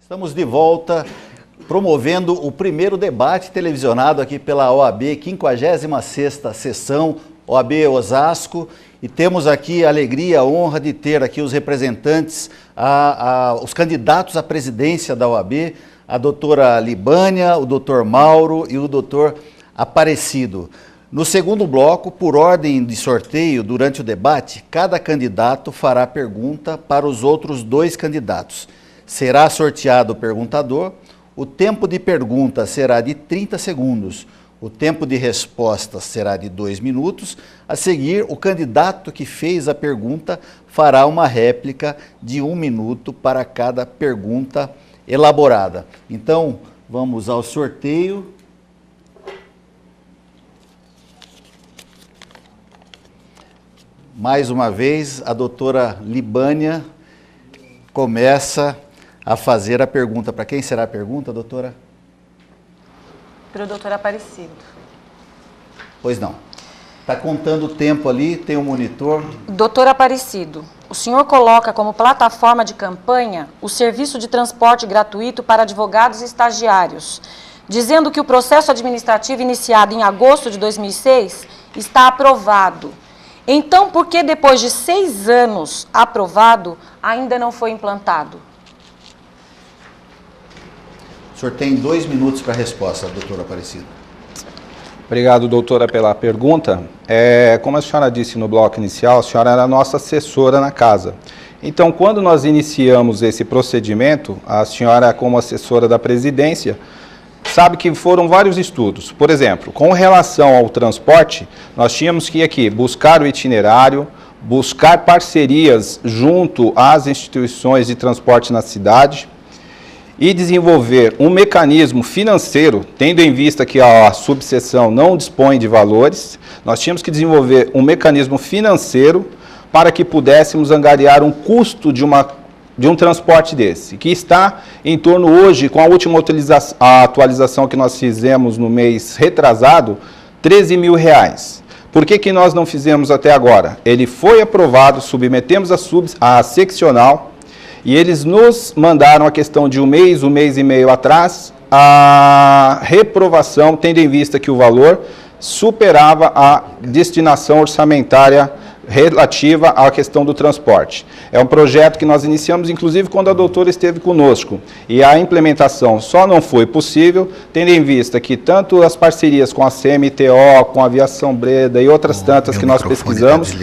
Estamos de volta promovendo o primeiro debate televisionado aqui pela OAB, 56ª sessão OAB Osasco, e temos aqui a alegria, a honra de ter aqui os representantes, os candidatos à presidência da OAB, a doutora Libânia, o doutor Mauro e o doutor Aparecido. No segundo bloco, por ordem de sorteio, durante o debate, cada candidato fará pergunta para os outros dois candidatos. Será sorteado o perguntador, o tempo de pergunta será de 30 segundos, o tempo de resposta será de 2 minutos. A seguir, o candidato que fez a pergunta fará uma réplica de 1 minuto para cada pergunta elaborada. Então, vamos ao sorteio. Mais uma vez, a doutora Libânia começa a fazer a pergunta. Para quem será a pergunta, doutora? Para o doutor Aparecido. Pois não. Está contando o tempo ali, tem um monitor. Doutor Aparecido, o senhor coloca como plataforma de campanha o serviço de transporte gratuito para advogados e estagiários, dizendo que o processo administrativo iniciado em agosto de 2006 está aprovado. Então, por que depois de 6 anos aprovado, ainda não foi implantado? O senhor tem 2 minutos para a resposta, doutor Aparecido. Obrigado, doutora, pela pergunta. Como a senhora disse no bloco inicial, a senhora era a nossa assessora na casa. Então, quando nós iniciamos esse procedimento, a senhora, como assessora da presidência, sabe que foram vários estudos. Por exemplo, com relação ao transporte, nós tínhamos que ir aqui buscar o itinerário, buscar parcerias junto às instituições de transporte na cidade e desenvolver um mecanismo financeiro, tendo em vista que a subseção não dispõe de valores. Nós tínhamos que desenvolver um mecanismo financeiro para que pudéssemos angariar um custo de um transporte desse, que está em torno hoje, com a última atualização que nós fizemos no mês retrasado, R$13 mil. Por que nós não fizemos até agora? Ele foi aprovado, submetemos a seccional, e eles nos mandaram a questão de um mês e meio atrás, a reprovação, tendo em vista que o valor superava a destinação orçamentária relativa à questão do transporte. É um projeto que nós iniciamos, inclusive, quando a doutora esteve conosco. E a implementação só não foi possível, tendo em vista que tanto as parcerias com a CMTO, com a Aviação Breda e outras tantas que nós pesquisamos,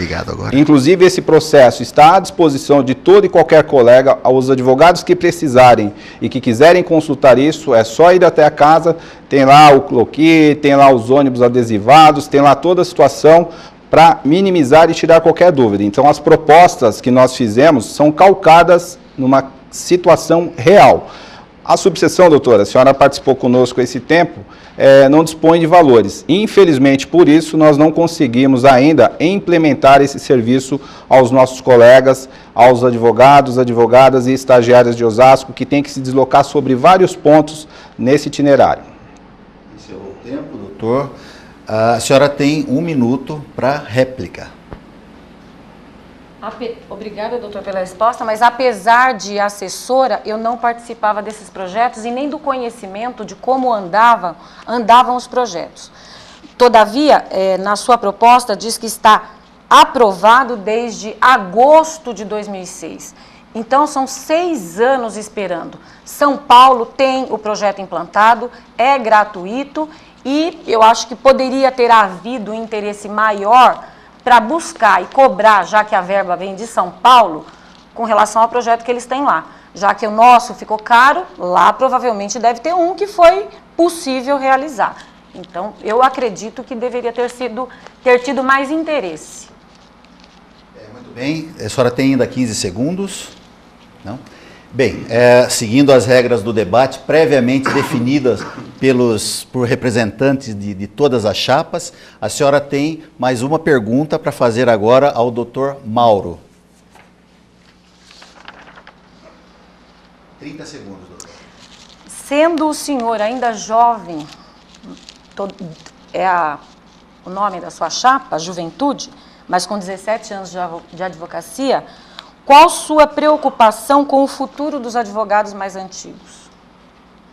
inclusive esse processo está à disposição de todo e qualquer colega, aos advogados que precisarem e que quiserem consultar isso, é só ir até a casa, tem lá o cloquet, tem lá os ônibus adesivados, tem lá toda a situação para minimizar e tirar qualquer dúvida. Então, as propostas que nós fizemos são calcadas numa situação real. A subseção, doutora, a senhora participou conosco esse tempo, não dispõe de valores. Infelizmente, por isso, nós não conseguimos ainda implementar esse serviço aos nossos colegas, aos advogados, advogadas e estagiárias de Osasco, que têm que se deslocar sobre vários pontos nesse itinerário. Encerrou o tempo, doutor. A senhora tem 1 minuto para réplica. Obrigada, doutor, pela resposta, mas apesar de assessora, eu não participava desses projetos e nem do conhecimento de como andavam os projetos. Todavia, na sua proposta, diz que está aprovado desde agosto de 2006. Então, são 6 anos esperando. São Paulo tem o projeto implantado, é gratuito, e eu acho que poderia ter havido um interesse maior para buscar e cobrar, já que a verba vem de São Paulo, com relação ao projeto que eles têm lá. Já que o nosso ficou caro, lá provavelmente deve ter um que foi possível realizar. Então, eu acredito que deveria ter tido mais interesse. Muito bem, a senhora tem ainda 15 segundos. Não? Bem, seguindo as regras do debate, previamente definidas por representantes de todas as chapas, a senhora tem mais uma pergunta para fazer agora ao doutor Mauro. 30 segundos, doutor. Sendo o senhor ainda jovem, o nome da sua chapa, Juventude, mas com 17 anos de advocacia, qual sua preocupação com o futuro dos advogados mais antigos?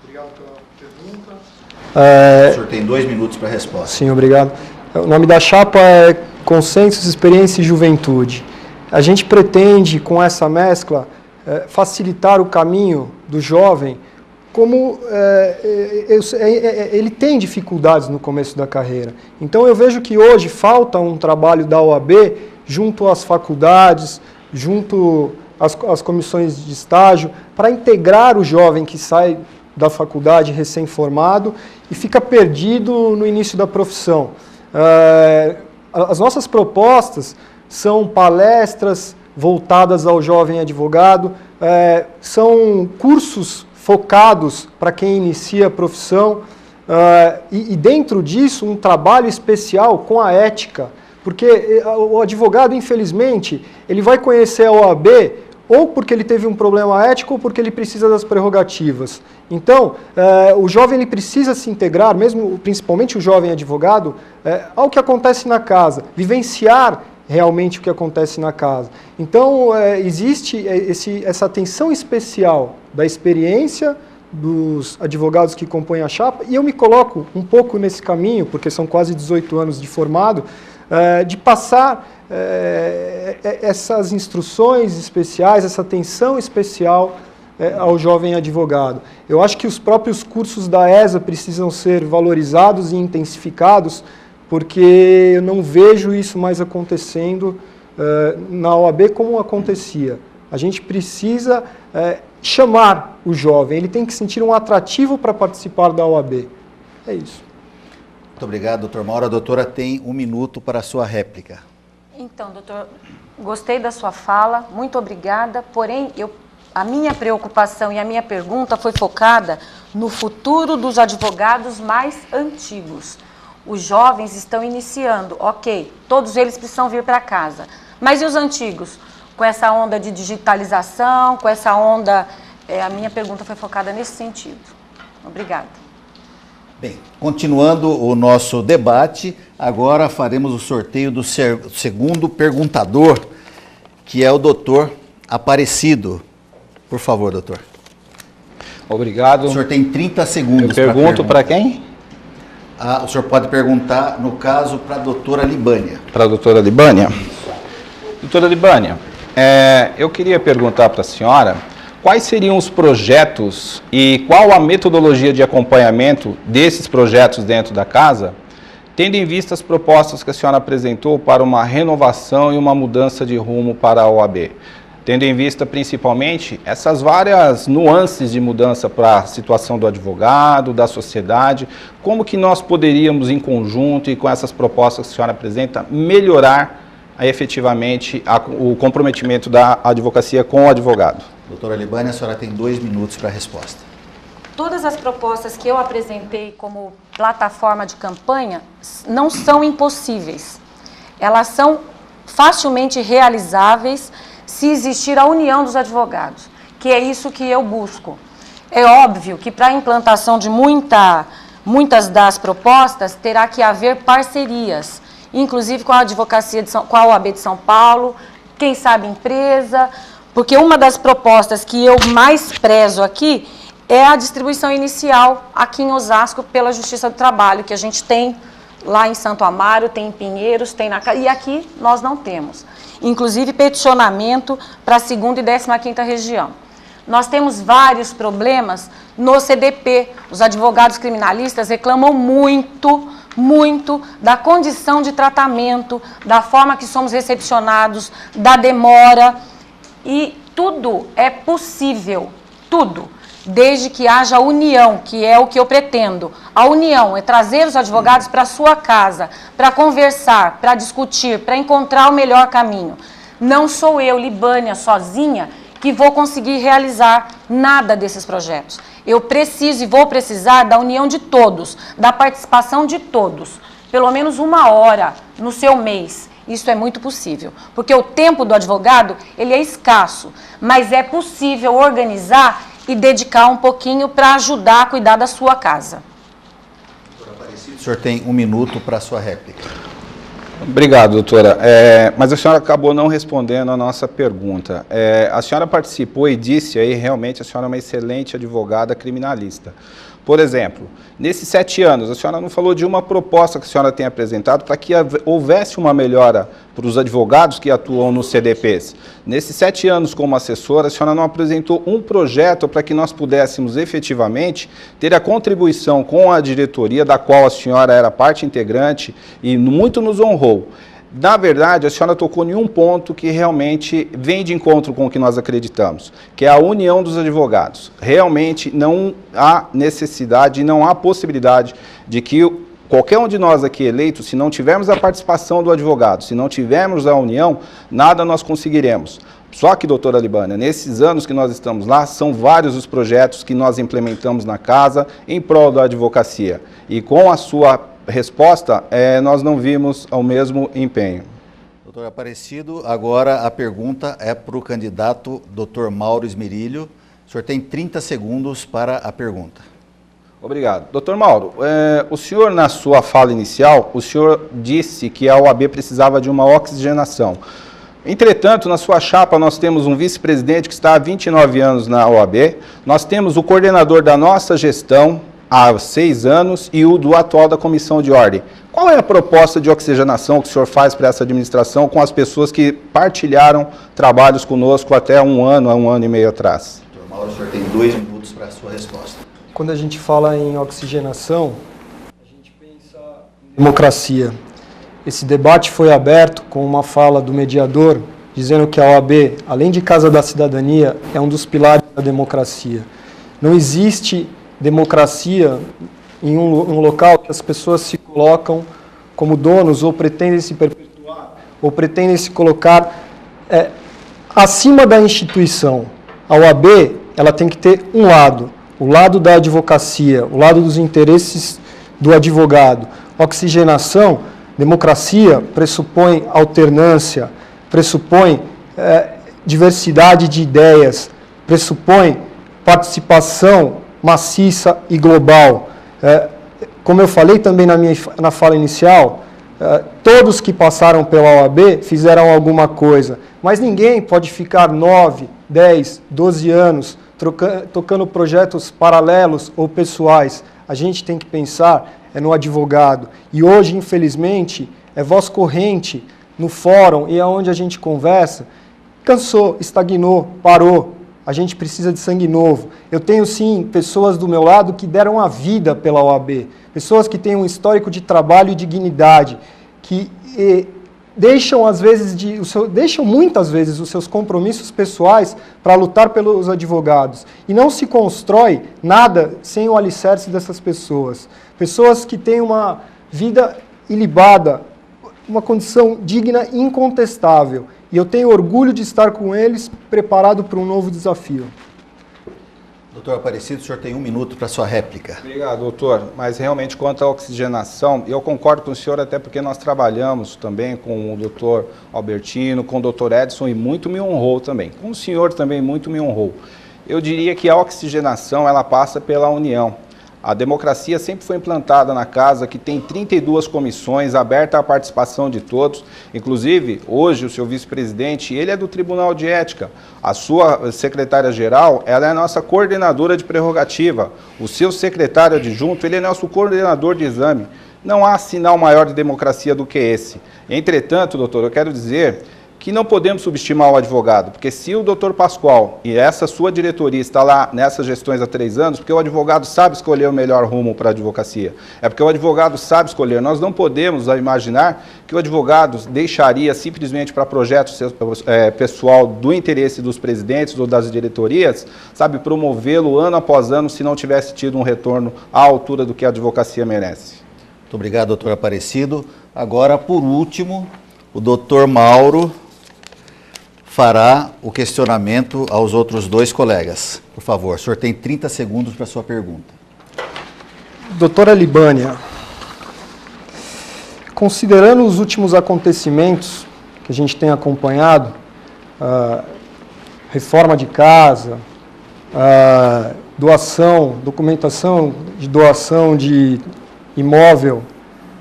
Obrigado pela pergunta. O senhor tem 2 minutos para a resposta. Sim, obrigado. O nome da chapa é Consensos, Experiência e Juventude. A gente pretende, com essa mescla, facilitar o caminho do jovem, como ele tem dificuldades no começo da carreira. Então, eu vejo que hoje falta um trabalho da OAB junto às faculdades, junto às comissões de estágio, para integrar o jovem que sai da faculdade recém-formado e fica perdido no início da profissão. As nossas propostas são palestras voltadas ao jovem advogado, são cursos focados para quem inicia a profissão e dentro disso um trabalho especial com a ética, porque o advogado, infelizmente, ele vai conhecer a OAB ou porque ele teve um problema ético ou porque ele precisa das prerrogativas. Então, o jovem ele precisa se integrar, mesmo principalmente o jovem advogado, ao que acontece na casa, vivenciar realmente o que acontece na casa. Então, existe essa atenção especial da experiência dos advogados que compõem a chapa, e eu me coloco um pouco nesse caminho, porque são quase 18 anos de formado, de passar essas instruções especiais, essa atenção especial ao jovem advogado. Eu acho que os próprios cursos da ESA precisam ser valorizados e intensificados, porque eu não vejo isso mais acontecendo na OAB como acontecia. A gente precisa chamar o jovem, ele tem que sentir um atrativo para participar da OAB. É isso. Muito obrigado, doutor Mauro. A doutora tem 1 minuto para a sua réplica. Então, doutor, gostei da sua fala, muito obrigada, porém, a minha preocupação e a minha pergunta foi focada no futuro dos advogados mais antigos. Os jovens estão iniciando, ok, todos eles precisam vir para casa, mas e os antigos? Com essa onda de digitalização, com essa onda, a minha pergunta foi focada nesse sentido. Obrigada. Bem, continuando o nosso debate, agora faremos o sorteio do segundo perguntador, que é o doutor Aparecido. Por favor, doutor. Obrigado. O senhor tem 30 segundos. Eu pergunto para quem? O senhor pode perguntar, no caso, para a doutora Libânia. Para a doutora Libânia? Doutora Libânia, eu queria perguntar para a senhora quais seriam os projetos e qual a metodologia de acompanhamento desses projetos dentro da casa, tendo em vista as propostas que a senhora apresentou para uma renovação e uma mudança de rumo para a OAB. Tendo em vista principalmente essas várias nuances de mudança para a situação do advogado, da sociedade, como que nós poderíamos em conjunto e com essas propostas que a senhora apresenta, melhorar efetivamente o comprometimento da advocacia com o advogado? Doutora Libânia, a senhora tem 2 minutos para a resposta. Todas as propostas que eu apresentei como plataforma de campanha não são impossíveis. Elas são facilmente realizáveis se existir a união dos advogados, que é isso que eu busco. É óbvio que para a implantação de muitas das propostas terá que haver parcerias, inclusive com a advocacia com a OAB de São Paulo, quem sabe empresa, porque uma das propostas que eu mais prezo aqui é a distribuição inicial aqui em Osasco pela Justiça do Trabalho, que a gente tem lá em Santo Amaro, tem em Pinheiros, tem e aqui nós não temos. Inclusive peticionamento para a 2ª e 15ª região. Nós temos vários problemas no CDP. Os advogados criminalistas reclamam muito da condição de tratamento, da forma que somos recepcionados, da demora. E tudo é possível, tudo, desde que haja união, que é o que eu pretendo. A união é trazer os advogados para a sua casa, para conversar, para discutir, para encontrar o melhor caminho. Não sou eu, Libânia, sozinha, que vou conseguir realizar nada desses projetos. Eu preciso e vou precisar da união de todos, da participação de todos, pelo menos 1 hora no seu mês. Isso é muito possível, porque o tempo do advogado ele é escasso, mas é possível organizar e dedicar um pouquinho para ajudar a cuidar da sua casa. Doutor Aparecido, o senhor tem 1 minuto para a sua réplica. Obrigado, doutora. Mas a senhora acabou não respondendo a nossa pergunta. A senhora participou e disse aí, realmente, a senhora é uma excelente advogada criminalista. Por exemplo, nesses 7 anos, a senhora não falou de uma proposta que a senhora tem apresentado para que houvesse uma melhora para os advogados que atuam nos CDPs. Nesses 7 anos como assessora, a senhora não apresentou um projeto para que nós pudéssemos efetivamente ter a contribuição com a diretoria, da qual a senhora era parte integrante e muito nos honrou. Na verdade, a senhora tocou em um ponto que realmente vem de encontro com o que nós acreditamos, que é a união dos advogados. Realmente não há necessidade, não há possibilidade de que qualquer um de nós aqui eleitos, se não tivermos a participação do advogado, se não tivermos a união, nada nós conseguiremos. Só que, doutora Libânia, nesses anos que nós estamos lá, são vários os projetos que nós implementamos na casa em prol da advocacia. E com a sua resposta, nós não vimos o mesmo empenho. Doutor Aparecido, agora a pergunta é para o candidato Dr. Mauro Esmerilho. O senhor tem 30 segundos para a pergunta. Obrigado. Doutor Mauro, o senhor, na sua fala inicial, o senhor disse que a OAB precisava de uma oxigenação. Entretanto, na sua chapa, nós temos um vice-presidente que está há 29 anos na OAB, nós temos o coordenador da nossa gestão há 6 anos e o do atual da Comissão de Ordem. Qual é a proposta de oxigenação que o senhor faz para essa administração com as pessoas que partilharam trabalhos conosco até há um ano e meio atrás? Doutor Mauro, o senhor tem 2 minutos para a sua resposta. Quando a gente fala em oxigenação, a gente pensa em democracia. Esse debate foi aberto com uma fala do mediador, dizendo que a OAB, além de Casa da Cidadania, é um dos pilares da democracia. Não existe democracia em um local que as pessoas se colocam como donos ou pretendem se perpetuar, ou pretendem se colocar acima da instituição. A OAB, ela tem que ter um lado, o lado da advocacia, o lado dos interesses do advogado. Oxigenação, democracia pressupõe alternância, pressupõe diversidade de ideias, pressupõe participação maciça e global. Como eu falei também na fala inicial, todos que passaram pela OAB fizeram alguma coisa, mas ninguém pode ficar 9, 10, 12 anos tocando projetos paralelos ou pessoais. A gente tem que pensar no advogado. E hoje, infelizmente, voz corrente no fórum e aonde a gente conversa, cansou, estagnou, parou. A gente precisa de sangue novo. Eu tenho, sim, pessoas do meu lado que deram a vida pela OAB, pessoas que têm um histórico de trabalho e dignidade, que deixam muitas vezes os seus compromissos pessoais para lutar pelos advogados. E não se constrói nada sem o alicerce dessas pessoas. Pessoas que têm uma vida ilibada, uma condição digna e incontestável. E eu tenho orgulho de estar com eles, preparado para um novo desafio. Doutor Aparecido, o senhor tem 1 minuto para a sua réplica. Obrigado, doutor. Mas realmente, quanto à oxigenação, eu concordo com o senhor, até porque nós trabalhamos também com o doutor Albertino, com o doutor Edson, e muito me honrou também. Com o senhor também muito me honrou. Eu diria que a oxigenação, ela passa pela união. A democracia sempre foi implantada na casa, que tem 32 comissões, aberta à participação de todos. Inclusive, hoje, o seu vice-presidente, ele é do Tribunal de Ética. A sua secretária-geral, ela é a nossa coordenadora de prerrogativa. O seu secretário adjunto, ele é nosso coordenador de exame. Não há sinal maior de democracia do que esse. Entretanto, doutor, eu quero dizer que não podemos subestimar o advogado, porque se o doutor Pascoal e essa sua diretoria está lá nessas gestões há 3 anos, porque o advogado sabe escolher o melhor rumo para a advocacia. É porque o advogado sabe escolher. Nós não podemos imaginar que o advogado deixaria simplesmente para projetos pessoal do interesse dos presidentes ou das diretorias, sabe, promovê-lo ano após ano se não tivesse tido um retorno à altura do que a advocacia merece. Muito obrigado, doutor Aparecido. Agora, por último, o doutor Mauro fará o questionamento aos outros 2 colegas. Por favor, o senhor tem 30 segundos para a sua pergunta. Doutora Libânia, considerando os últimos acontecimentos que a gente tem acompanhado, reforma de casa, documentação de doação de imóvel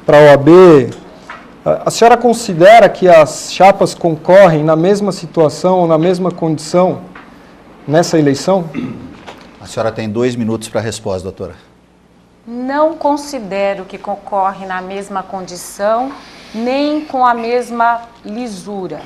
para a OAB, A senhora considera que as chapas concorrem na mesma situação ou na mesma condição nessa eleição? A senhora tem 2 minutos para a resposta, doutora. Não considero que concorre na mesma condição, nem com a mesma lisura.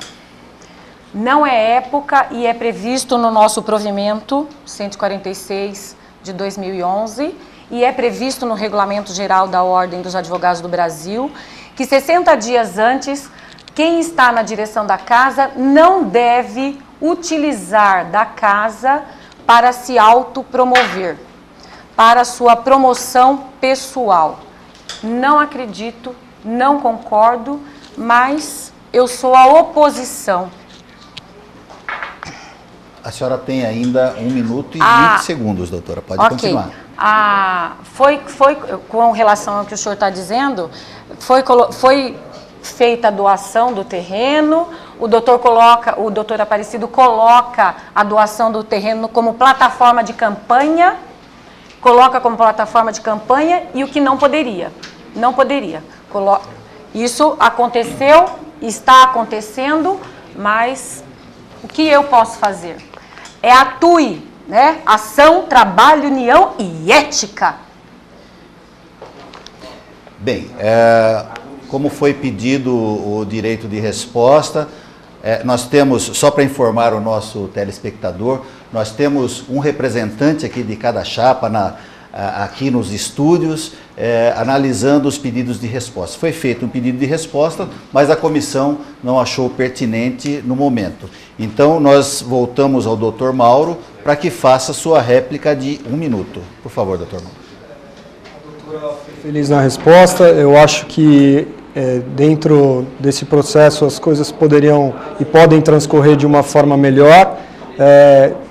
Não é época e é previsto no nosso provimento 146 de 2011 e é previsto no Regulamento Geral da Ordem dos Advogados do Brasil que 60 dias antes, quem está na direção da casa não deve utilizar da casa para se autopromover, para sua promoção pessoal. Não acredito, não concordo, mas eu sou a oposição. A senhora tem ainda 1 minuto e 20 segundos, doutora. Pode continuar. Foi com relação ao que o senhor está dizendo, foi feita a doação do terreno, o doutor Aparecido coloca a doação do terreno como plataforma de campanha, e o que não poderia. Isso aconteceu, está acontecendo, mas o que eu posso fazer? É atue, né? Ação, trabalho, união e ética. Bem, como foi pedido o direito de resposta, nós temos, só para informar o nosso telespectador, nós temos um representante aqui de cada chapa aqui nos estúdios, analisando os pedidos de resposta. Foi feito um pedido de resposta, mas a comissão não achou pertinente no momento. Então, nós voltamos ao doutor Mauro para que faça sua réplica de 1 minuto. Por favor, doutor Mauro. Feliz na resposta. Eu acho que dentro desse processo as coisas poderiam e podem transcorrer de uma forma melhor.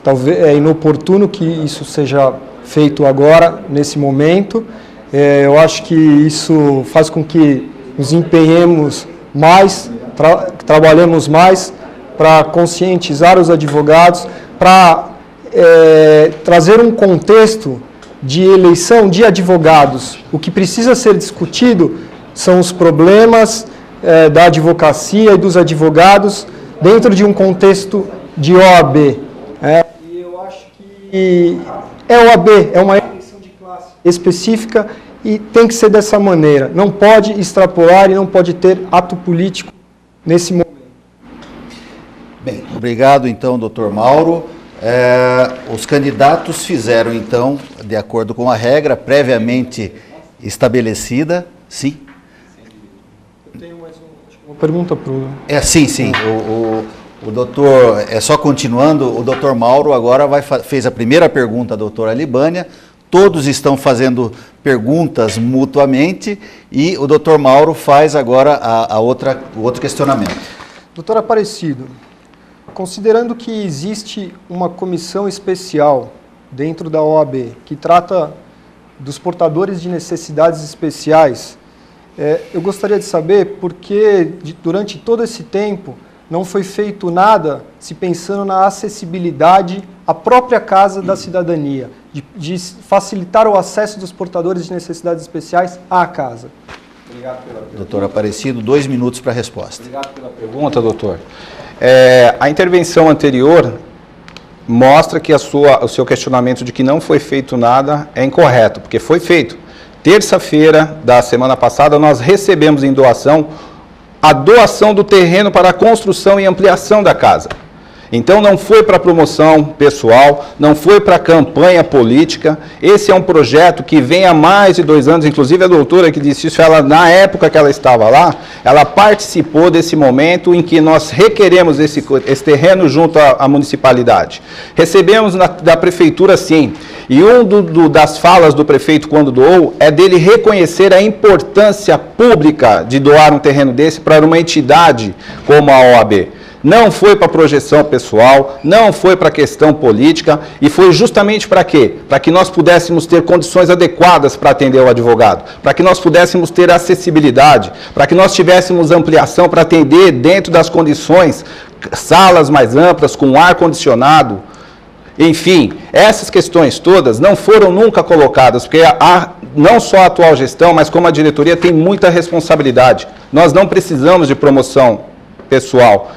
Talvez é inoportuno que isso seja feito agora, nesse momento. Eu acho que isso faz com que nos empenhemos mais, trabalhemos mais para conscientizar os advogados, para trazer um contexto de eleição de advogados. O que precisa ser discutido são os problemas da advocacia e dos advogados dentro de um contexto de OAB. E eu acho que OAB é uma eleição de classe específica e tem que ser dessa maneira. Não pode extrapolar e não pode ter ato político nesse momento. Bem, obrigado então, doutor Mauro. Os candidatos fizeram então, de acordo com a regra previamente estabelecida. Sim? Eu tenho mais uma pergunta para o... Sim. O doutor, só continuando, o doutor Mauro agora fez a primeira pergunta à doutora Libânia, todos estão fazendo perguntas mutuamente e o doutor Mauro faz agora o outro questionamento. Doutor Aparecido, considerando que existe uma comissão especial dentro da OAB que trata dos portadores de necessidades especiais, eu gostaria de saber por que durante todo esse tempo não foi feito nada se pensando na acessibilidade à própria Casa da Cidadania, de facilitar o acesso dos portadores de necessidades especiais à casa. Obrigado pela pergunta. Doutor Aparecido, 2 minutos para a resposta. Obrigado pela pergunta, doutor. A intervenção anterior mostra que o seu questionamento de que não foi feito nada é incorreto, porque foi feito. Terça-feira da semana passada, nós recebemos em doação a doação do terreno para a construção e ampliação da casa. Então não foi para promoção pessoal, não foi para campanha política. Esse é um projeto que vem há mais de 2 anos, inclusive a doutora que disse isso, ela, na época que ela estava lá, ela participou desse momento em que nós requeremos esse terreno junto à municipalidade. Recebemos da prefeitura sim, e das falas do prefeito quando doou é dele reconhecer a importância pública de doar um terreno desse para uma entidade como a OAB. Não foi para projeção pessoal, não foi para questão política e foi justamente para quê? Para que nós pudéssemos ter condições adequadas para atender o advogado, para que nós pudéssemos ter acessibilidade, para que nós tivéssemos ampliação para atender dentro das condições, salas mais amplas, com ar-condicionado. Enfim, essas questões todas não foram nunca colocadas, porque não só a atual gestão, mas como a diretoria tem muita responsabilidade. Nós não precisamos de promoção pessoal,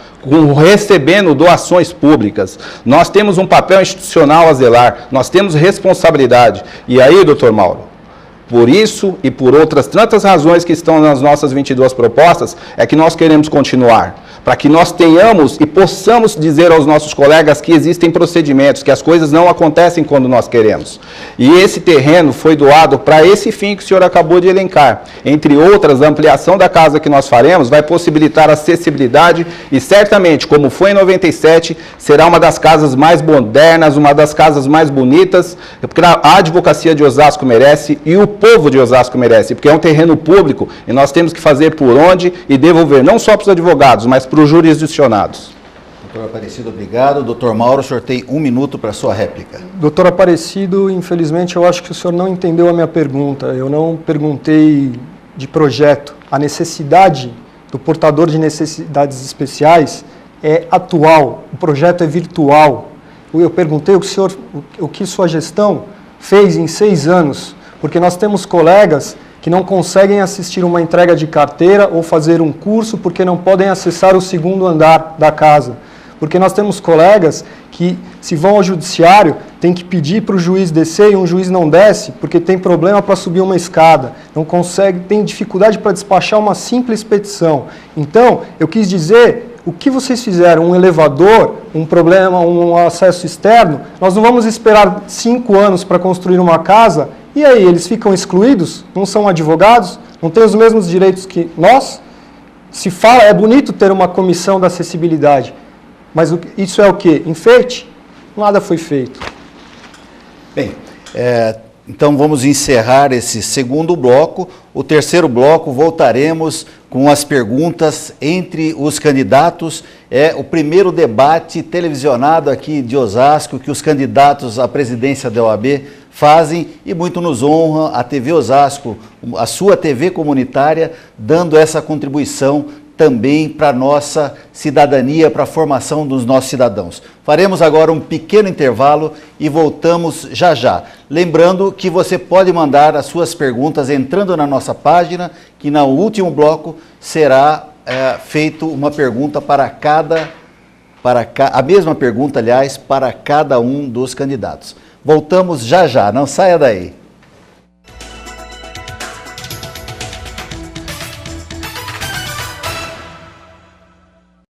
recebendo doações públicas. Nós temos um papel institucional a zelar, nós temos responsabilidade. E aí, doutor Mauro, por isso e por outras tantas razões que estão nas nossas 22 propostas, é que nós queremos continuar, para que nós tenhamos e possamos dizer aos nossos colegas que existem procedimentos, que as coisas não acontecem quando nós queremos. E esse terreno foi doado para esse fim que o senhor acabou de elencar. Entre outras, a ampliação da casa que nós faremos vai possibilitar acessibilidade e certamente, como foi em 97, será uma das casas mais modernas, uma das casas mais bonitas, porque a advocacia de Osasco merece e o povo de Osasco merece, porque é um terreno público e nós temos que fazer por onde e devolver, não só para os advogados, mas para os jurisdicionados. Doutor Aparecido, obrigado. Doutor Mauro, o senhor tem 1 minuto para a sua réplica. Doutor Aparecido, infelizmente eu acho que o senhor não entendeu a minha pergunta. Eu não perguntei de projeto. A necessidade do portador de necessidades especiais é atual, o projeto é virtual. Eu perguntei o que sua gestão fez em 6 anos, porque nós temos colegas que não conseguem assistir uma entrega de carteira ou fazer um curso porque não podem acessar o 2º andar da casa. Porque nós temos colegas que, se vão ao judiciário, tem que pedir para o juiz descer e um juiz não desce porque tem problema para subir uma escada, não consegue, tem dificuldade para despachar uma simples petição. Então, eu quis dizer, o que vocês fizeram, um elevador, um problema, um acesso externo, nós não vamos esperar 5 anos para construir uma casa. E aí, eles ficam excluídos? Não são advogados? Não têm os mesmos direitos que nós? Se fala, é bonito ter uma comissão da acessibilidade, mas isso é o quê? Enfeite? Nada foi feito. Bem, então vamos encerrar esse 2º bloco. O 3º bloco voltaremos com as perguntas entre os candidatos. É o primeiro debate televisionado aqui de Osasco que os candidatos à presidência da OAB fazem e muito nos honra a TV Osasco, a sua TV comunitária, dando essa contribuição também para a nossa cidadania, para a formação dos nossos cidadãos. Faremos agora um pequeno intervalo e voltamos já já. Lembrando que você pode mandar as suas perguntas entrando na nossa página, que no último bloco será feito uma pergunta a mesma pergunta, aliás, para cada um dos candidatos. Voltamos já já, não saia daí.